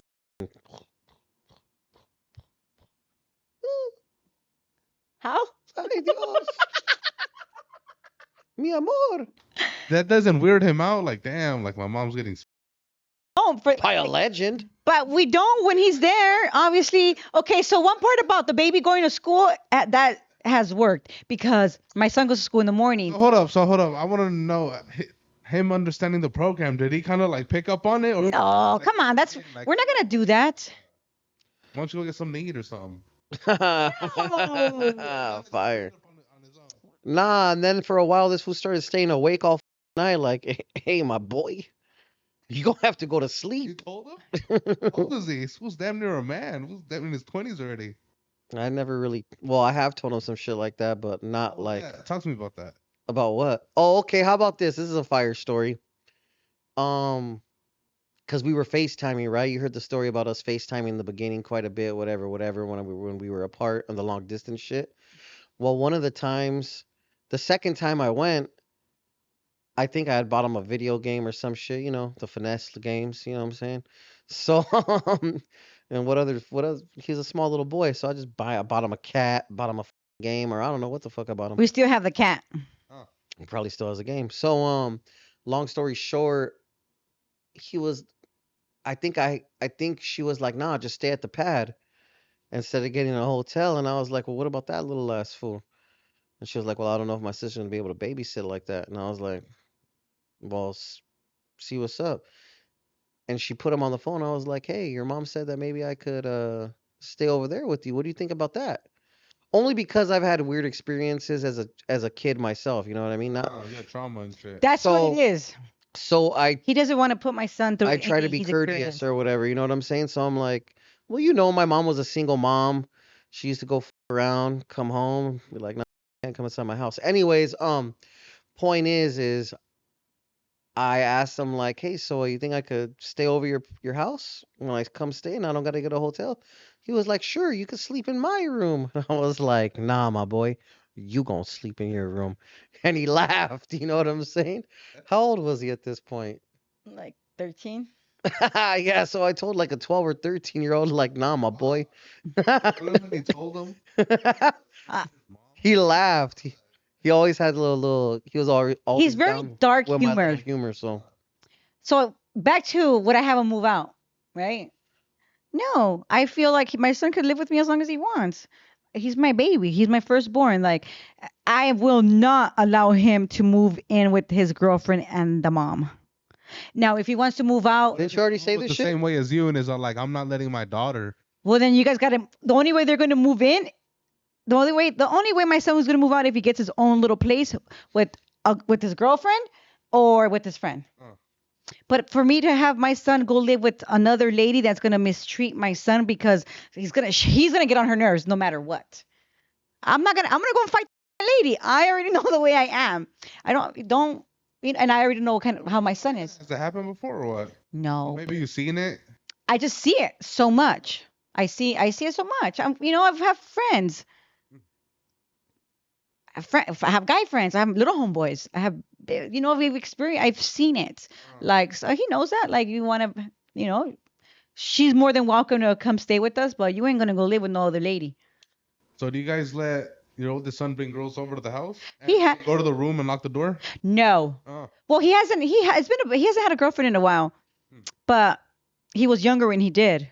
How? ay Dios, mi amor, That doesn't weird him out. Like, damn, like my mom's getting. Oh, by a legend. but we don't when he's there. Obviously, okay. So one part about the baby going to school that has worked because my son goes to school in the morning. So hold up. I want to know him understanding the program. Did he kind of like pick up on it? Or No, like, come on. That's like, we're not gonna do that. why don't you go get something to eat or something? Fire. Nah, and then for a while, this fool started staying awake all night. Like, hey, my boy, you gonna have to go to You sleep. told him? How old is he? Who's damn near a man? Who's damn in his 20s already? I never really. Well, I have told him some shit like that, but not Oh, like yeah. Talk to me about that. about what. Oh, okay. How about this? This is a fire story. Um, because we were FaceTiming, right? You heard the story about us FaceTiming in the beginning quite a bit, whatever, when we were apart on the long distance shit. Well, one of the times, the second time I went, I think I had bought him a video game or some shit, the finesse games, you know what I'm saying? So, and what else? He's a small little boy, so I bought him a cat, bought him a game, or I don't know what the fuck I bought him. We still have the cat. Oh. He probably still has a game. So, long story short, he was, I think she was like, nah, just stay at the pad instead of getting a hotel. And I was like, well, what about that little ass fool? And she was like, well, I don't know if my sister's gonna be able to babysit like that. And I was like, well, see what's up. And she put him on the phone. I was like, hey, your mom said that maybe I could stay over there with you. What do you think about that? Only because I've had weird experiences as a kid myself. You know what I mean? Not Oh, yeah, trauma and shit. That's what it so is. so He doesn't want to put my son through I try to any be he's courteous experienced. or whatever. You know what I'm saying? So I'm like, well, my mom was a single mom. She used to go around, come home, be like, no, I can't come inside my house. Anyways, point is I asked him like, hey, so you think I could stay over your house when I come stay and I don't gotta get a hotel? He was like, sure, you could sleep in my room. I was like, nah, my boy, you gonna sleep in your room. And he laughed, you know what I'm saying? How old was he at this point? Like 13. Yeah, so I told like a 12 or 13-year-old, like, nah, my boy. When he told him, Uh, He laughed. He always had he was always he's very down dark with my little humored. humor, so. So back to would I have him move out, right? No, I feel like my son could live with me as long as he wants. He's my baby. He's my firstborn. Like I will not allow him to move in with his girlfriend and the mom. Now, if he wants to move out, Didn't you already say was this the shit? same way as you and is like, I'm not letting my daughter. well, then you guys got to. The only way they're going to move in, the only way my son was going to move out if he gets his own little place with his girlfriend or with his friend. Oh. But for me to have my son go live with another lady that's gonna mistreat my son because he's gonna get on her nerves no matter what. I'm gonna go and fight the lady. I already know the way I am. I don't and I already know how my son is. Has that happened before or what? No, Maybe you've seen it. I just see it so much. I see it so much. I've had friends. I have guy friends. I have little homeboys. We've experienced. I've seen it. Like, so he knows that. Like, you want to, she's more than welcome to come stay with us, but you ain't gonna go live with no other lady. So do you guys let your oldest son bring girls over to the house? He And go to the room and lock the door? No. Oh. Well, he hasn't. He hasn't had a girlfriend in a while, but he was younger when he did,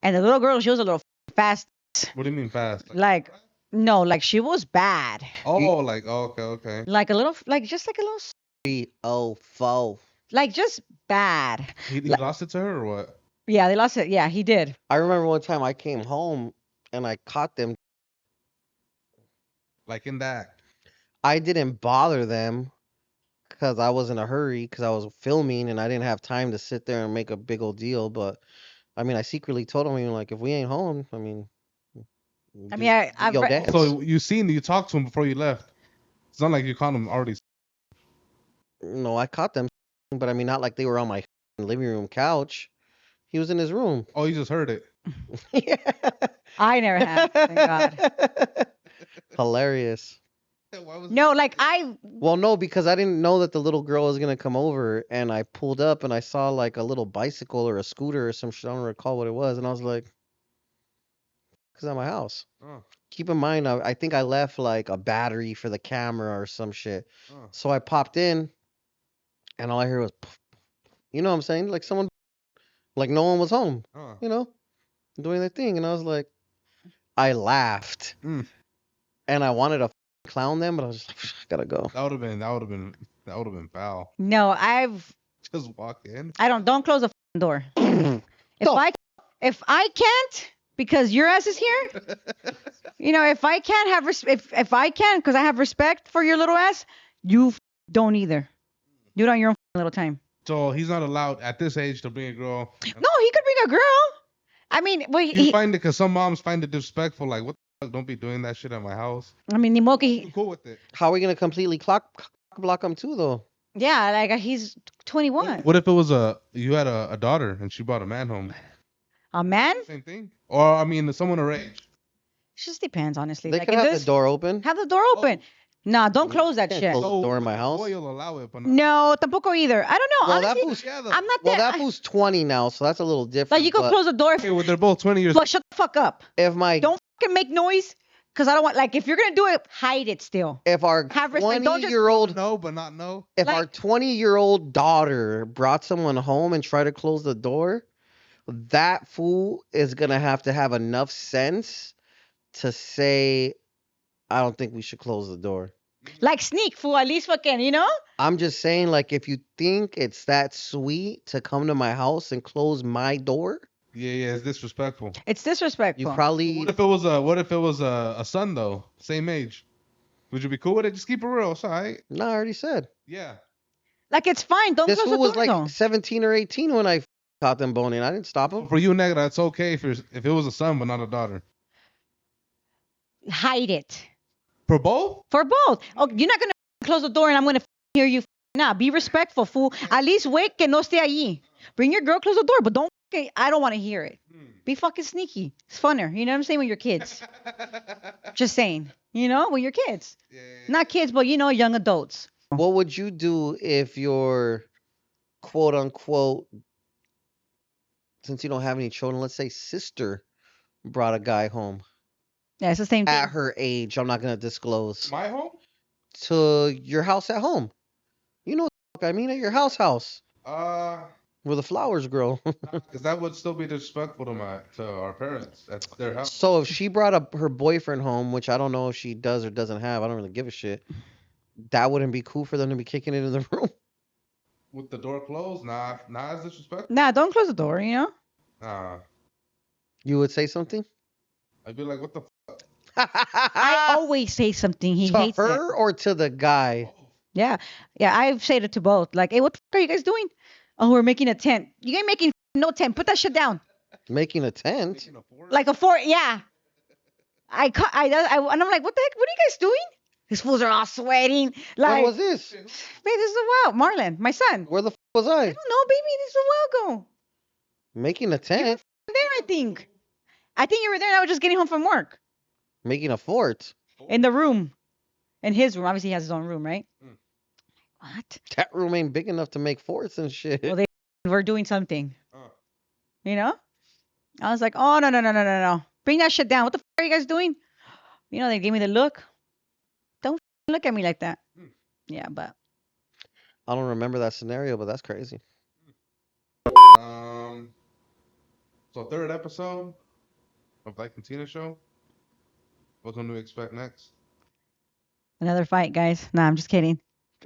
and the little girl, she was a little fast. What do you mean fast? Like no, like she was bad. Oh, like okay. Like a little, like just like a little, 304. like just bad. He lost it to her or what? Yeah, they lost it. Yeah, he did. I remember one time I came home and I caught them. Like in that. I didn't bother them because I was in a hurry because I was filming and I didn't have time to sit there and make a big old deal. But I mean, I secretly told them, like, if we ain't home, I mean, I've your read- dance. So you talked to him before you left. It's not like you caught him already. No, I caught them, but I mean, not like they were on my living room couch. He was in his room. Oh, you just heard it. Yeah. I never have. Thank God. Hilarious. Why was No, like I Well, no, because I didn't know that the little girl was gonna come over, and I pulled up and I saw like a little bicycle or a scooter or some shit. I don't recall what it was, and I was like, "Cause at my house." Oh, Keep in mind, I think I left like a battery for the camera or some shit. oh, So I popped in, and all I heard was, you know what I'm saying? Like someone, like no one was home, oh. you know, doing their thing, and I was like, I laughed, Mm. and I wanted to clown them, but I was just like, I gotta go. That would have been foul. no, I've Just walk in. I don't close the door. If No. I can't because your ass is here, you know, if I can't have if I can because I have respect for your little ass, you don't either. Do it on your own little time. So he's not allowed at this age to bring a girl. No, he could bring a girl. I mean, well, You find it because some moms find it disrespectful. Like, what the fuck? Don't be doing that shit at my house. I mean, ni modo que I'm cool with it. How are we gonna completely clock block him too, though? yeah, like he's 21. What if it was you had a daughter and she brought a man home? A man? Same thing. Or I mean, someone her age. It just depends, honestly. They like could if have this, the door open. have the door open. Nah, don't close that Can't shit. close the door in my the house. boy will allow it, but not. No, tampoco either. I don't know. Well, that honestly, fool's Yeah, I'm not well, that. that fool's 20 now, so that's a little different. like you can but close the door. Okay, well, they're both 20 years. But shut the fuck up. if my Don't fucking make noise. Cause I don't want like if you're gonna do it, hide it still. if our Have respect. Don't just 20-year-old No, but not no. if our like- 20-year-old daughter brought someone home and tried to close the door, that fool is gonna have to have enough sense to say, I don't think we should close the door. like sneak fool. At least fucking, you know? I'm just saying, like, if you think it's that sweet to come to my house and close my door, Yeah, it's disrespectful. It's disrespectful. you probably What if it was a son though, same age? Would you be cool with it? Just keep it real. It's all right. No, I already said. Yeah. like it's fine. Don't This close fool the was door like though. 17 or 18 when I caught them boning. I didn't stop him. For you, Negra, it's okay if it was a son but not a daughter. Hide it. For both? For both. Oh, you're not gonna close the door and I'm gonna hear you. Nah, be respectful, fool. At least wait que no esté allí. Bring your girl, close the door, but don't. I don't want to hear it. Be fucking sneaky. It's funner. You know what I'm saying? With your kids. Just saying. You know, with your kids. Yeah. Not kids, but you know, young adults. What would you do if your quote unquote, since you don't have any children, let's say sister brought a guy home Yeah, it's the same thing. at her age? I'm not going to disclose. My home? To your house at home. You know what the fuck I mean? At your house. Where the flowers grow. Because that would still be disrespectful to our parents. That's their house. So if she brought up her boyfriend home, which I don't know if she does or doesn't have, I don't really give a shit. That wouldn't be cool for them to be kicking it in the room. With the door closed, nah, it's disrespectful. Nah, don't close the door, you know? Nah. You would say something? I'd be like, what the I always say something. He to hates it. her or to the guy? Yeah. Yeah, I've said it to both. Like, hey, what the fuck are you guys doing? Oh, we're making a tent. You ain't making no tent. Put that shit down. Making a tent? Making a fort? Like a fort. Yeah. And I'm like, what the heck? What are you guys doing? These fools are all sweating. Where Like, was this? babe, this is a while. Marlon, my son. Where the f was I? I don't know, baby. This is a while ago. Making a tent? There, I think. I think you were there and I was just getting home from work. Making a fort? In the room. In his room. Obviously, he has his own room, right? Mm. What? That room ain't big enough to make forts and shit. Well, we're doing something. Oh. You know? I was like, oh, no. Bring that shit down. What the fuck are you guys doing? You know, they gave me the look. Don't look at me like that. Hmm. Yeah, but I don't remember that scenario, but that's crazy. So third episode of Black and Tina show. What can we expect next? another fight, guys. Nah, I'm just kidding.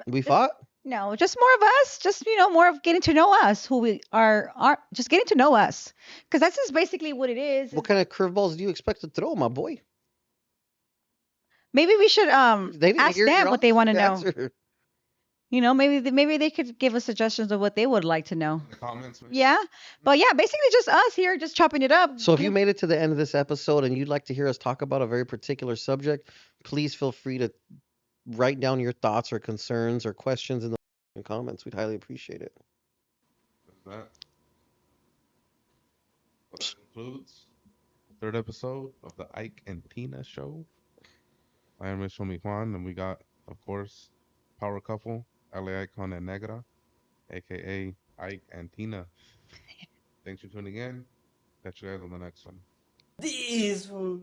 We fought? No, just more of us. Just, you know, more of getting to know us, who we are just getting to know us. Because that's just basically what it is. What kind of curveballs do you expect to throw, my boy? Maybe we should They didn't ask hear them your what they want to know. answer. You know, maybe they could give us suggestions of what they would like to know. In the comments. maybe? Yeah. But yeah, basically just us here, just chopping it up. So if you made it to the end of this episode and you'd like to hear us talk about a very particular subject, please feel free to write down your thoughts or concerns or questions in the comments. We'd highly appreciate it. That. Well, that includes the third episode of the Ike and Tina show. I am Rich Homie Juan, and we got, of course, power couple, LA Icon and Negra, aka Ike and Tina. Thanks for tuning in. Catch you guys on the next one. These